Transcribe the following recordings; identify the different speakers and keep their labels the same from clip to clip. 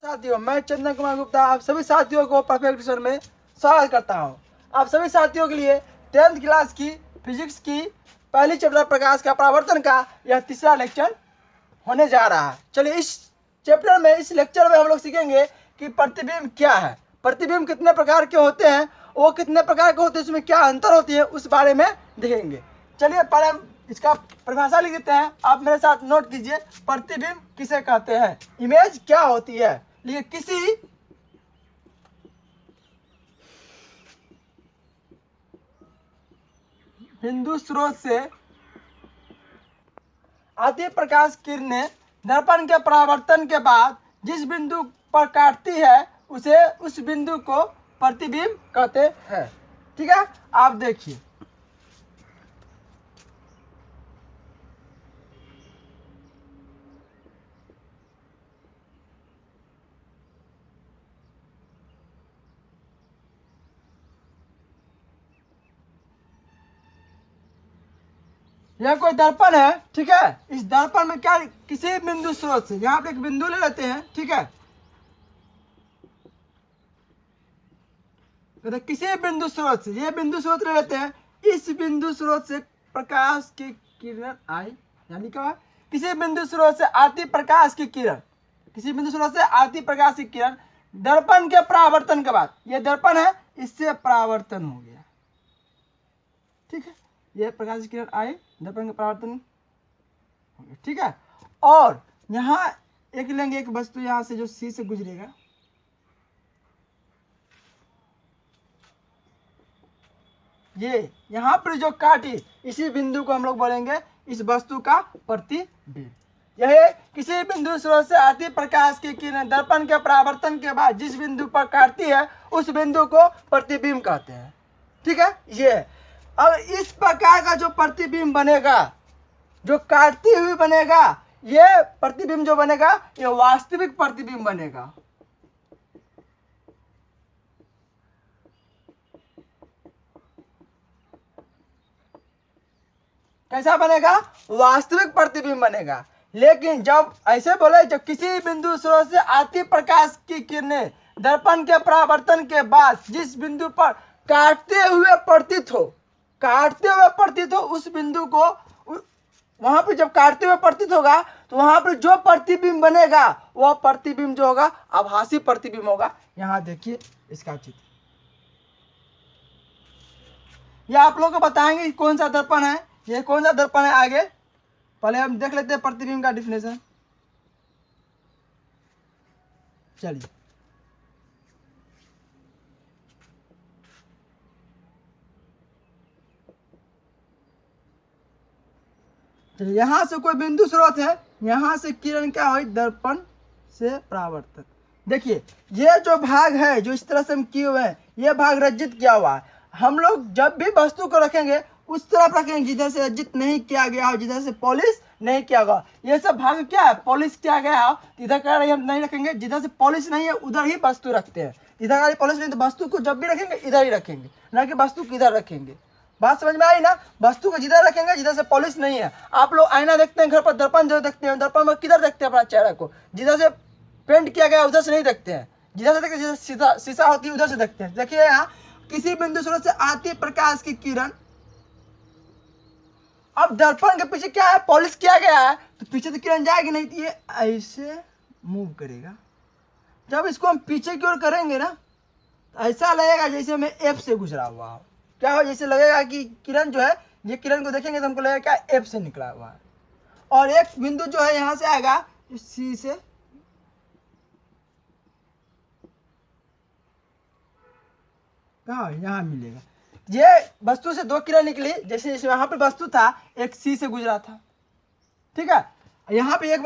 Speaker 1: साथियों, मैं चंदन कुमार गुप्ता आप सभी साथियों को परफेक्ट ट्यूशन में स्वागत करता हूं। आप सभी साथियों के लिए 10th क्लास की फिजिक्स की पहली चैप्टर प्रकाश का परावर्तन का यह तीसरा लेक्चर होने जा रहा है। चलिए इस चैप्टर में, इस लेक्चर में हम लोग सीखेंगे कि प्रतिबिंब क्या है, प्रतिबिंब कितने प्रकार के होते हैं, वो कितने प्रकार के होते हैं, उसमें क्या अंतर होती है, उस बारे में देखेंगे। चलिए पहले हम इसका परिभाषा लिख देते हैं। आप मेरे साथ नोट कीजिए, प्रतिबिंब किसे कहते हैं, इमेज क्या होती है। लिए किसी बिंदु स्रोत से आती प्रकाश किरणें दर्पण के परावर्तन के बाद जिस बिंदु पर काटती है उसे उस बिंदु को प्रतिबिंब कहते हैं। ठीक है, आप देखिए, यह कोई दर्पण है। ठीक है, इस दर्पण में क्या, किसी बिंदु स्रोत से, यहाँ पे एक बिंदु ले लेते हैं। ठीक है, तो किसी बिंदु स्रोत से, ये बिंदु स्रोत ले लेते हैं, इस बिंदु स्रोत से प्रकाश की किरण आई, यानी क्या, किसी बिंदु स्रोत से आती प्रकाश की किरण, किसी बिंदु स्रोत से आती प्रकाश की किरण दर्पण के परावर्तन के बाद, ये दर्पण है, इससे परावर्तन हो गया। ठीक है, ये प्रकाश की किरण आई, दर्पण का परावर्तन हो गया। ठीक है, और यहाँ एक लेंगे, एक वस्तु यहाँ से जो सी से गुजरेगा, ये यहाँ पर जो काटी, इसी बिंदु को हम लोग बोलेंगे इस वस्तु का प्रतिबिंब। यह किसी बिंदु स्रोत से आती प्रकाश की किरण दर्पण के परावर्तन के बाद जिस बिंदु पर काटती है उस बिंदु को प्रतिबिंब कहते हैं। ठीक है, ये अब इस प्रकार का जो प्रतिबिंब बनेगा, जो काटती हुई बनेगा, ये प्रतिबिंब जो बनेगा ये वास्तविक प्रतिबिंब बनेगा। कैसा बनेगा, वास्तविक प्रतिबिंब बनेगा। लेकिन जब ऐसे बोले, जब किसी बिंदु स्रोत से आती प्रकाश की किरणें दर्पण के परावर्तन के बाद जिस बिंदु पर काटते हुए प्रतीत हो, काटते हुए प्रतीत हो, उस बिंदु को, वहां पर जब काटते हुए प्रतीत होगा तो वहां पर जो प्रतिबिंब बनेगा वह प्रतिबिंब जो होगा आभासी प्रतिबिंब होगा। यहाँ देखिए इसका चित्र, यह आप लोगों को बताएंगे कौन सा दर्पण है, ये कौन सा दर्पण है। आगे पहले हम देख लेते हैं प्रतिबिंब का डिफिनेशन। चलिए, यहां से कोई बिंदु स्रोत है, यहां से किरण क्या हुई, दर्पण से परावर्तन। देखिए ये जो भाग है, जो इस तरह से हम किए हुए हैं, ये भाग रज्जित किया हुआ है। हम लोग जब भी वस्तु को रखेंगे उस तरफ रखेंगे जिधर से रज्जित नहीं किया गया हो, जिधर से पॉलिश नहीं किया गया। ये सब भाग क्या है, पॉलिश किया गया हो, इधर का हम नहीं रखेंगे, जिधर से पॉलिश नहीं है उधर ही वस्तु रखते हैं। इधर का पॉलिश नहीं तो वस्तु को जब भी रखेंगे इधर ही रखेंगे, ना कि वस्तु को इधर रखेंगे। बात समझ में आई ना, वस्तु को जिधर रखेंगे जिधर से पॉलिश नहीं है। आप लोग आईना देखते हैं घर पर, दर्पण जो देखते हैं, दर्पण में किधर देखते हैं अपना चेहरा को, जिधर से पेंट किया गया उधर से नहीं देखते हैं, जिधर से देखते हैं, जिधर शीशा होती है उधर से देखते हैं। देखिए यहाँ किसी बिंदु स्रोत से आती प्रकाश की किरण, अब दर्पण के पीछे क्या है, पॉलिश किया गया है, तो पीछे तो किरण जाएगी नहीं, तो ये ऐसे मूव करेगा। जब इसको हम पीछे की ओर करेंगे ना, तो ऐसा लगेगा जैसे मैं एफ से गुजरा हुआ हो। क्या हो, जैसे लगेगा कि किरण जो है, ये किरण को देखेंगे तो हमको लगेगा क्या एफ से निकला हुआ है। और एक बिंदु जो है यहां से आएगा सी से, कहा यहाँ मिलेगा। ये वस्तु से दो किरण निकली, जैसे जैसे यहाँ पे वस्तु था एक सी से गुजरा था। ठीक है, यहाँ पे एक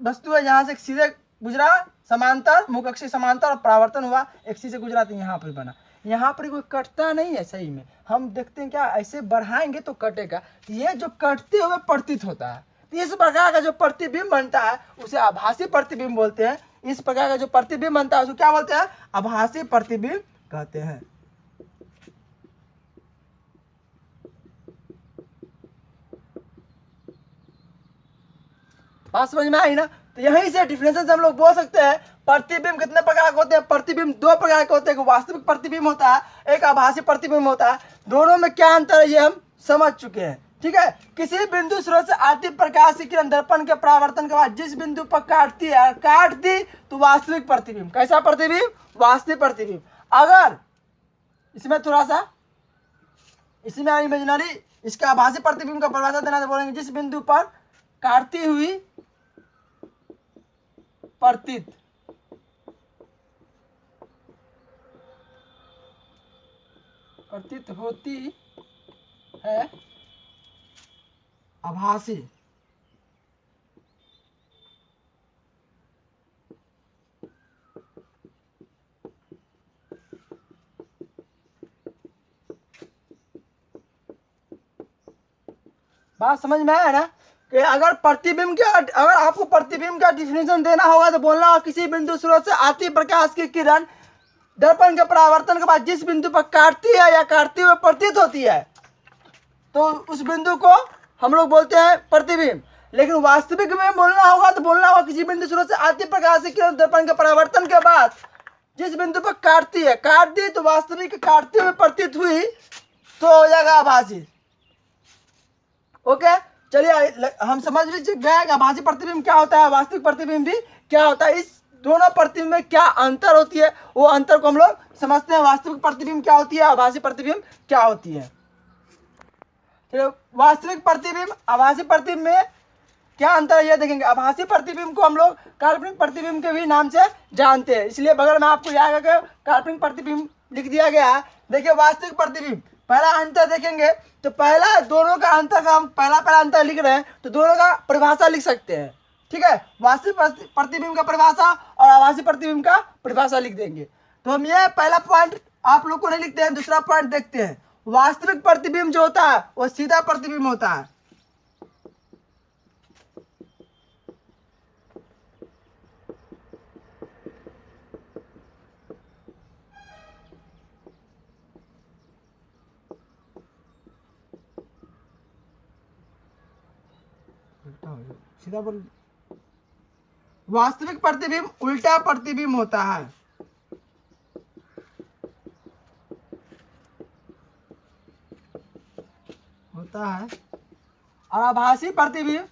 Speaker 1: वस्तु है, यहाँ से एक सीधे गुजरा, समांतर, मुख अक्ष समांतर, और परावर्तन हुआ, एक सी से गुजरा तो यहाँ पर बना। यहाँ पर कोई कटता नहीं है, सही में हम देखते हैं क्या, ऐसे बढ़ाएंगे तो कटेगा। ये जो कटते हुए प्रतीत होता है, तो इस प्रकार का जो प्रतिबिंब बनता है उसे आभासी प्रतिबिंब बोलते हैं। इस प्रकार का जो प्रतिबिंब बनता है उसको क्या बोलते हैं, आभासी प्रतिबिंब कहते हैं। बात समझ में आई ना, तो यहीं से डिफरेंसेस हम लोग बोल सकते हैं प्रतिबिंब कितने प्रकार के होते हैं? प्रतिबिंब दो प्रकार के होते हैं, एक वास्तविक प्रतिबिंब होता है, एक आभासी प्रतिबिंब होता है। दोनों में क्या अंतर है ये हम समझ चुके हैं, ठीक है। किसी बिंदु स्रोत से आती प्रकाश की किरण दर्पण के परावर्तन के बाद जिस बिंदु पर काटती है, काट दी तो वास्तविक प्रतिबिंब। कैसा प्रतिबिंब? वास्तविक प्रतिबिंब। अगर इसमें थोड़ा सा इसमें इमेजिनरी इसका आभासी प्रतिबिंब का परिभाषा देना तो बोलेंगे जिस बिंदु पर काटती हुई प्रतीत होती है आभासी बात समझ में आया ना कि अगर प्रतिबिंब के अगर आपको प्रतिबिंब का डिफिनेशन देना होगा तो बोलना होगा किसी बिंदु स्रोत से आती प्रकाश की किरण दर्पण के परावर्तन के बाद जिस बिंदु पर काटती है या काटती हुई प्रतीत होती है तो उस बिंदु को हम लोग बोलते हैं प्रतिबिंब। लेकिन वास्तविक में बोलना होगा तो बोलना होगा किसी बिंदु स्रोत से आती प्रकाश की किरण दर्पण के परावर्तन के बाद जिस बिंदु पर काटती है, काट दी तो वास्तविक काटती हुई प्रतीत हुई तो हो जाएगा आभासी। ओके, चलिए हम समझ लीजिए गए आभासी प्रतिबिंब क्या होता है, वास्तविक प्रतिबिंब भी क्या होता है। इस दोनों प्रतिबिंब में क्या अंतर होती है वो अंतर को हम लोग समझते हैं। वास्तविक प्रतिबिंब क्या होती है, आभासी प्रतिबिंब क्या होती है। तो वास्तविक प्रतिबिंब आभासी प्रतिबिंब में क्या अंतर है ये देखेंगे। आभासी प्रतिबिंब को हम लोग काल्पनिक प्रतिबिंब के भी नाम से जानते हैं, इसलिए बगल में आपको याद है काल्पनिक प्रतिबिंब लिख दिया गया है। देखिए वास्तविक प्रतिबिंब पहला अंतर देखेंगे तो पहला दोनों का अंतर का हम पहला अंतर लिख रहे हैं तो दोनों का परिभाषा लिख सकते हैं, ठीक है। वास्तविक प्रतिबिंब का परिभाषा और आभासी प्रतिबिंब का परिभाषा लिख देंगे। तो हम ये पहला पॉइंट आप लोग को नहीं लिखते हैं। दूसरा पॉइंट देखते हैं। वास्तविक प्रतिबिंब जो होता है वो सीधा प्रतिबिंब होता है। सीधा बोल। वास्तविक प्रतिबिंब उल्टा प्रतिबिंब होता है। और आभासी प्रतिबिंब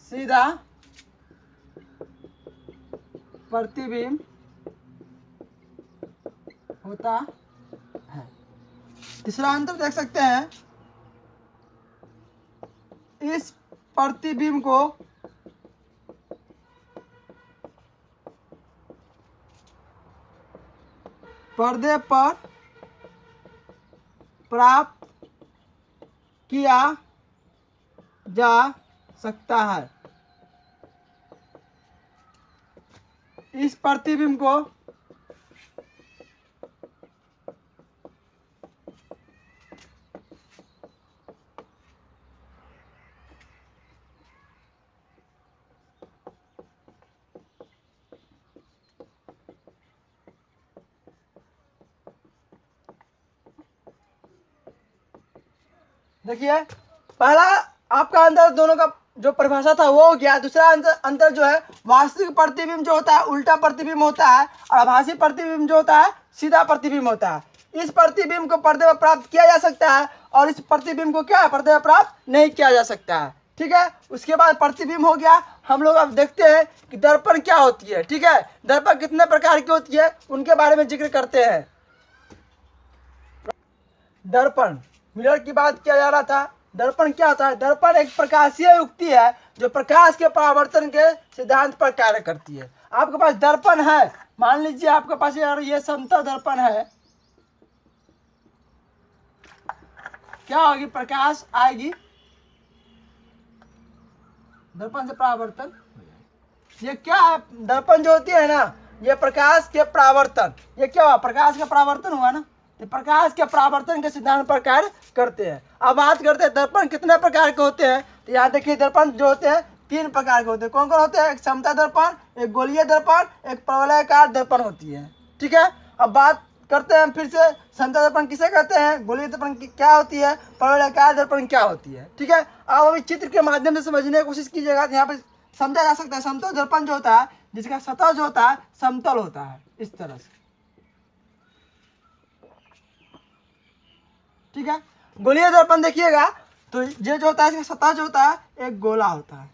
Speaker 1: सीधा प्रतिबिंब होता है। तीसरा अंतर देख सकते हैं, इस प्रतिबिंब को पर्दे पर प्राप्त किया जा सकता है। इस प्रतिबिंब को देखिए पहला आपका अंतर दोनों का जो परिभाषा था वो हो गया। दूसरा अंतर जो है वास्तविक प्रतिबिंब जो होता है उल्टा प्रतिबिंब होता है और आभासी प्रतिबिंब जो होता है सीधा प्रतिबिंब होता है। इस प्रतिबिंब को पर्दे पर प्राप्त किया जा सकता है और इस प्रतिबिंब को क्या है पर्दे पर प्राप्त नहीं किया जा सकता है, ठीक है। उसके बाद प्रतिबिंब हो गया। हम लोग अब देखते हैं कि दर्पण क्या होती है, ठीक है। दर्पण कितने प्रकार की होती है उनके बारे में जिक्र करते हैं। दर्पण मिरर की बात किया जा रहा था। दर्पण क्या होता है? दर्पण एक प्रकाशीय युक्ति है जो प्रकाश के परावर्तन के सिद्धांत पर कार्य करती है। आपके पास दर्पण है, मान लीजिए आपके पास यार ये समतल दर्पण है, क्या होगी? प्रकाश आएगी, दर्पण से परावर्तन। ये क्या है? दर्पण जो होती है ना ये प्रकाश के परावर्तन, ये क्या हुआ? प्रकाश का परावर्तन हुआ ना, तो प्रकाश के परावर्तन के सिद्धांत पर कार्य करते हैं। अब बात करते हैं दर्पण कितने प्रकार के होते हैं। तो यहाँ देखिए दर्पण जो होते हैं 3 प्रकार के होते हैं। कौन कौन होते हैं? एक समतल दर्पण, एक गोलीय दर्पण, एक परवलयाकार दर्पण होती है, ठीक है। अब बात करते हैं फिर से, समतल दर्पण किसे कहते हैं, गोलीय दर्पण क्या होती है, प्रवलयाकार दर्पण क्या होती है। ठीक है, आप अभी चित्र के माध्यम से समझने की कोशिश कीजिएगा, तो यहाँ पे समझा जा सकता है। समतल दर्पण जो होता है, जिसका सतह जो होता है समतल होता है, इस तरह से। ठीक है, गोलीय दर्पण देखिएगा तो ये जो होता है, इसका सतह जो होता है एक गोला होता है।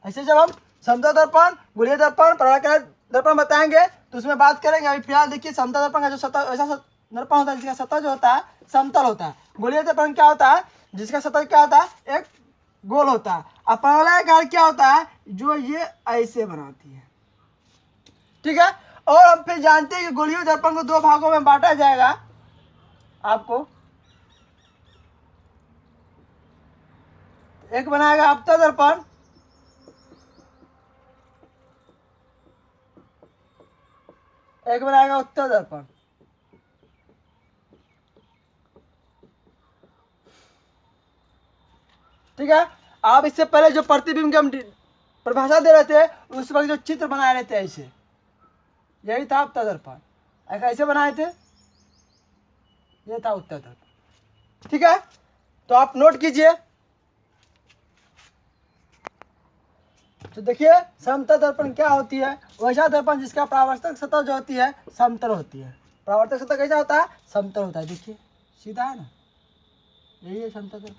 Speaker 1: ऐसे जब हम समतल दर्पण, गोलीय दर्पण, प्रवलयाकार दर्पण बताएंगे तो उसमें बात करेंगे। अभी फिलहाल देखिए समतल दर्पण का जो सतह, ऐसा दर्पण होता है जिसका सतह जो होता है समतल होता है। गोलीय दर्पण क्या होता है, जिसका सतह क्या होता है, एक गोल होता है। और प्रवलयाकार क्या होता है, जो ये ऐसे बनाती है। ठीक है, और हम फिर जानते हैं कि गोलीय दर्पण को दो भागों में बांटा जाएगा। आपको एक बनाएगा अपतल दर्पण, एक बनाएगा उत्तल दर्पण। ठीक है, आप इससे पहले जो प्रतिबिंब की हम परिभाषा दे रहे थे, उस वक्त जो चित्र बनाए रहे थे ऐसे, यही था अपतल दर्पण। ऐसे बनाए थे, ये था उत्तल दर्पण। ठीक है, तो आप नोट कीजिए। तो देखिए समतल दर्पण क्या होती है, वैसा दर्पण जिसका परावर्तक सतह जो होती है समतल होती है। परावर्तक सतह कैसा होता है, समतल होता है। देखिए सीधा है ना, यही है समतल दर्पण।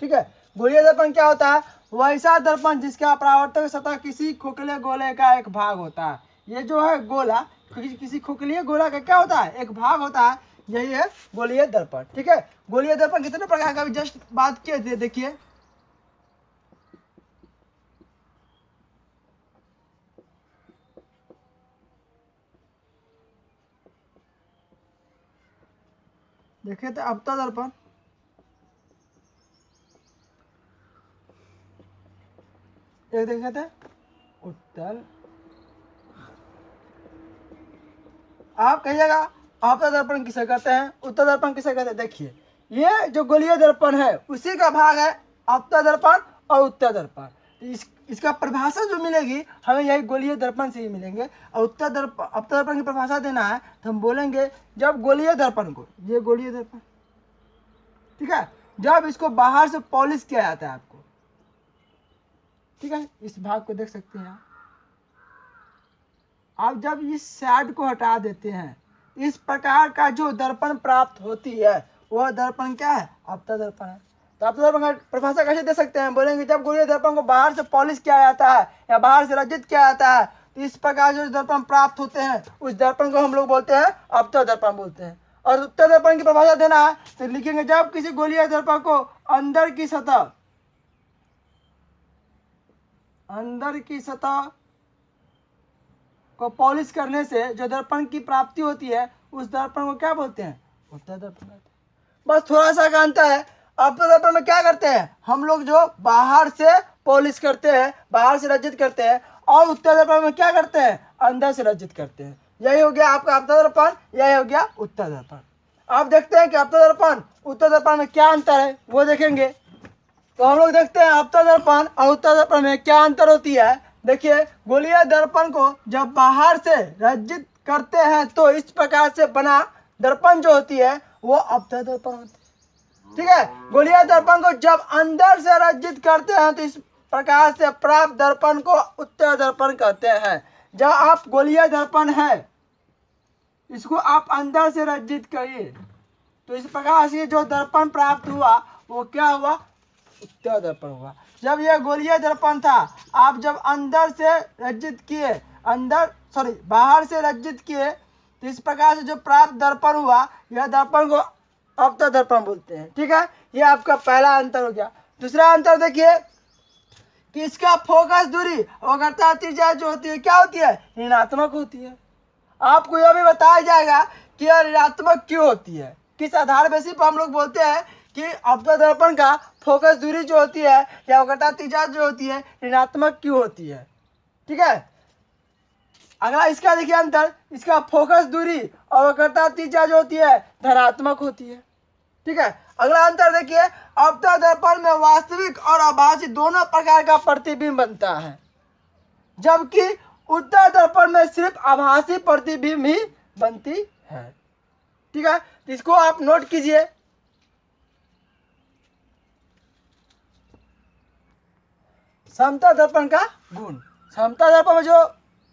Speaker 1: ठीक है, गोलीय दर्पण क्या होता है, वैसा दर्पण जिसका परावर्तक सतह किसी खोखले गोले का एक भाग होता है। ये जो है गोला, किसी खोखले गोला का क्या होता है, एक भाग होता है, यही है गोलीय दर्पण। ठीक है, गोलीय दर्पण कितने प्रकार का, जस्ट बात किए थे। देखिए देखिए तो अपतल दर्पण, एक देखे थे उत्तल। आप कहिएगा अपतल दर्पण किसे कहते हैं, उत्तल दर्पण किसे कहते हैं। देखिए ये जो गोलीय दर्पण है उसी का भाग है अपतल दर्पण और उत्तल दर्पण। इसका परिभाषा जो मिलेगी हमें यही गोलीय दर्पण से ही मिलेंगे। और उत्तल दर्पण, अपतल दर्पण की परिभाषा देना है तो हम बोलेंगे जब गोलीय दर्पण को, ये गोलीय दर्पण, ठीक है, जब इसको बाहर से पॉलिश किया जाता है आपको। ठीक है, इस भाग को देख सकते हैं आप जब इस साइड को हटा देते हैं, इस प्रकार का जो दर्पण प्राप्त होती है वह दर्पण क्या है, अपतल दर्पण है। तो अपतल दर्पण का परिभाषा कैसे दे सकते हैं, बोलेंगे जब गोलीय दर्पण को बाहर से पॉलिश किया जाता है या बाहर से रंजित किया जाता है, तो इस प्रकार जो दर्पण प्राप्त होते हैं उस दर्पण को हम लोग बोलते हैं अपतल दर्पण बोलते हैं। और उत्तल दर्पण की परिभाषा देना है तो लिखेंगे जब किसी गोलीय दर्पण को अंदर की सतह को पॉलिश करने से जो दर्पण की प्राप्ति होती है उस दर्पण को क्या बोलते हैं, उत्तल दर्पण कहते हैं। बस थोड़ा सा का अंतर है, अपतल दर्पण में क्या करते हैं हम लोग, जो बाहर से पॉलिश करते हैं, बाहर से रंजित करते हैं, और उत्तल दर्पण में क्या करते हैं, अंदर से रंजित करते हैं। यही हो गया आपका अपतल दर्पण, यही हो गया उत्तल दर्पण। आप देखते हैं कि अपतल दर्पण उत्तल दर्पण में क्या अंतर है वो देखेंगे। तो हम लोग देखते हैं अपतल दर्पण और उत्तल दर्पण में क्या अंतर होती है। देखिए गोलीय दर्पण को जब बाहर से रंजित करते हैं तो इस प्रकार से बना दर्पण जो होती है वो अपतल दर्पण होती है। ठीक है, गोलीय दर्पण को जब अंदर से रंजित करते हैं तो इस प्रकार से प्राप्त दर्पण को उत्तल दर्पण कहते हैं। जब आप गोलीय दर्पण है इसको आप अंदर से रंजित करिए तो इस प्रकार से जो दर्पण प्राप्त हुआ वो क्या हुआ, उत्तल दर्पण हुआ। जब यह गोलीय दर्पण था, आप जब अंदर से रंजित किए, बाहर से रंजित किए, तो इस प्रकार से जो प्राप्त दर्पण हुआ यह दर्पण को अपतल दर्पण बोलते हैं। ठीक है, यह आपका पहला अंतर हो गया। दूसरा अंतर देखिए कि इसका फोकस दूरी और वक्रता त्रिज्या जो होती है क्या होती है, ऋणात्मक होती है। आपको यह भी बताया जाएगा कि यह ऋणात्मक क्यों होती है, किस आधार बेसिस पर हम लोग बोलते हैं कि अपतल दर्पण का फोकस दूरी जो होती है या वक्रता त्रिज्या जो होती है ऋणात्मक क्यों होती है। ठीक है, अगला इसका देखिए अंतर, इसका फोकस दूरी और वक्रता त्रिज्या जो होती है धनात्मक होती है। ठीक है, अगला अंतर देखिए, अपतल दर्पण में वास्तविक और आभासी दोनों प्रकार का प्रतिबिंब बनता है, जबकि उत्तल दर्पण में सिर्फ आभासी प्रतिबिंब ही बनती है। ठीक है, तो इसको आप नोट कीजिए। समतल दर्पण का गुण, समतल दर्पण में जो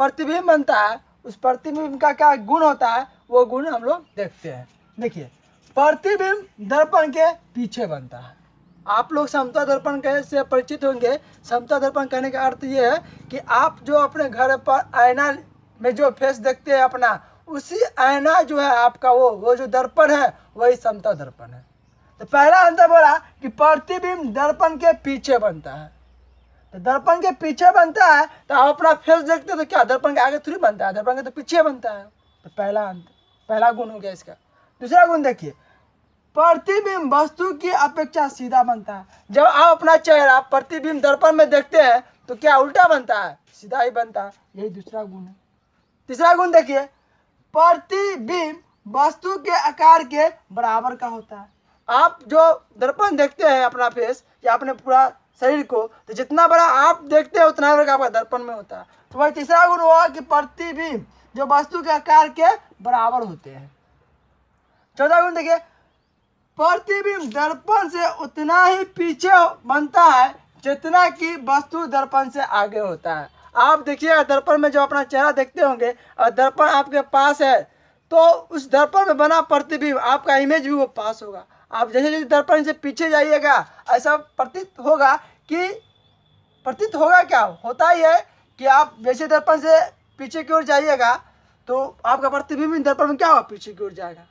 Speaker 1: प्रतिबिंब बनता है उस प्रतिबिंब का क्या गुण होता है, वो गुण हम लोग देखते हैं। देखिए, प्रतिबिंब दर्पण के पीछे बनता है। आप लोग समतल दर्पण से परिचित होंगे। समतल दर्पण कहने का अर्थ ये है कि आप जो अपने घर पर आईना में जो फेस देखते हैं अपना, उसी आईना जो है आपका वो जो दर्पण है वही समतल दर्पण है। तो पहला अंतर बोला कि प्रतिबिंब दर्पण के पीछे बनता है। तो दर्पण के पीछे बनता है तो आप अपना फेस देखते हैं तो क्या दर्पण के आगे थोड़ी बनता है, दर्पण के तो पीछे बनता है। तो पहला गुण हो गया इसका। दूसरा गुण देखिए, प्रतिबिंब वस्तु की अपेक्षा सीधा बनता है। जब आप अपना चेहरा प्रतिबिंब दर्पण में देखते हैं तो क्या उल्टा बनता है, सीधा ही बनता है। यही दूसरा गुण है। तीसरा गुण देखिए, प्रतिबिंब वस्तु के आकार के बराबर का होता है। आप जो दर्पण देखते हैं अपना फेस या अपने पूरा शरीर को, तो जितना बड़ा आप देखते हैं उतना बड़ा आपका दर्पण में होता है। तो वही तीसरा गुण हुआ कि प्रतिबिंब जो वस्तु के आकार के बराबर होते हैं। चौथा गुण देखिए, प्रतिबिंब दर्पण से उतना ही पीछे बनता है जितना कि वस्तु दर्पण से आगे होता है। आप देखिएगा दर्पण में जब अपना चेहरा देखते होंगे और दर्पण आपके पास है तो उस दर्पण में बना प्रतिबिंब आपका इमेज भी वो पास होगा। आप जैसे जैसे दर्पण से पीछे जाइएगा ऐसा प्रतीत होगा क्या होता ही है कि आप जैसे दर्पण से पीछे की ओर जाइएगा तो आपका प्रतिबिंब दर्पण में क्या होगा, पीछे की ओर जाएगा।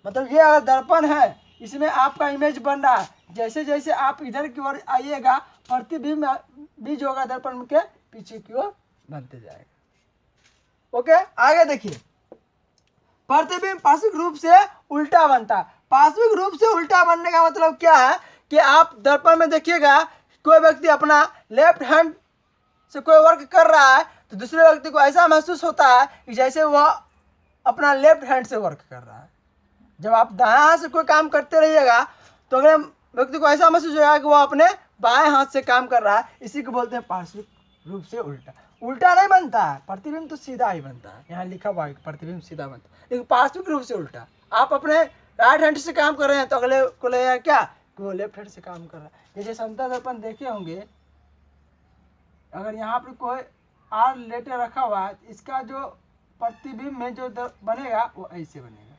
Speaker 1: मतलब ये अगर दर्पण है इसमें आपका इमेज बन रहा है, जैसे जैसे आप इधर की ओर आइएगा प्रतिबिंब भी जो होगा दर्पण के पीछे की ओर बनते जाएगा। ओके, आगे देखिए, प्रतिबिंब पार्श्विक रूप से उल्टा बनता है। पार्श्विक रूप से उल्टा बनने का मतलब क्या है कि आप दर्पण में देखिएगा कोई व्यक्ति अपना लेफ्ट हैंड से कोई वर्क कर रहा है तो दूसरे व्यक्ति को ऐसा महसूस होता है कि जैसे वह अपना लेफ्ट हैंड से वर्क कर रहा है। जब आप दाएं हाथ से कोई काम करते रहिएगा तो अगले व्यक्ति को ऐसा महसूस होगा कि वह अपने बाएं हाथ से काम कर रहा है। इसी को बोलते हैं पार्श्विक रूप से उल्टा। उल्टा नहीं बनता है, प्रतिबिंब तो सीधा ही बनता है। यहाँ लिखा हुआ है प्रतिबिंब सीधा बनता है, लेकिन पार्श्विक रूप से उल्टा। आप अपने राइट हैंड से काम कर रहे हैं तो अगले को लगेगा क्या कि वो लेफ्ट हैंड से काम कर रहा है। जैसे समतल दर्पण देखे होंगे, अगर यहाँ पर कोई आर लेटर रखा हुआ है, इसका जो प्रतिबिंब में जो बनेगा वो ऐसे बनेगा,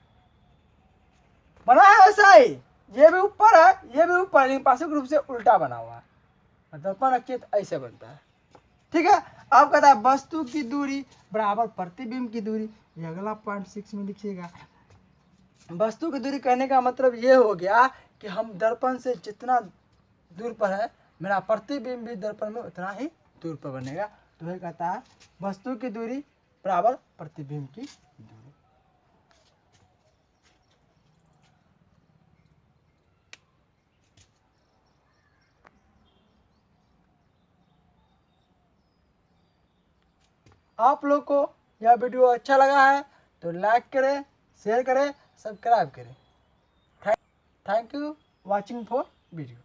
Speaker 1: बना है ऐसा ही। ये भी ऊपर है, ये भी ऊपर, लेकिन पार्श्विक रूप से उल्टा बना हुआ है। दर्पण रखिए तो ऐसे बनता है। ठीक है, अब कहता है वस्तु की दूरी बराबर प्रतिबिंब की दूरी। ये अगला पॉइंट 6 में लिखिएगा। वस्तु की दूरी कहने का मतलब ये हो गया कि हम दर्पण से जितना दूर पर है मेरा प्रतिबिंब भी दर्पण में उतना ही दूर पर बनेगा। तो ये कहता है वस्तु की दूरी बराबर प्रतिबिंब की दूरी। आप लोग को यह वीडियो अच्छा लगा है तो लाइक करें, शेयर करें, सब्सक्राइब करें। Thank you watching for video.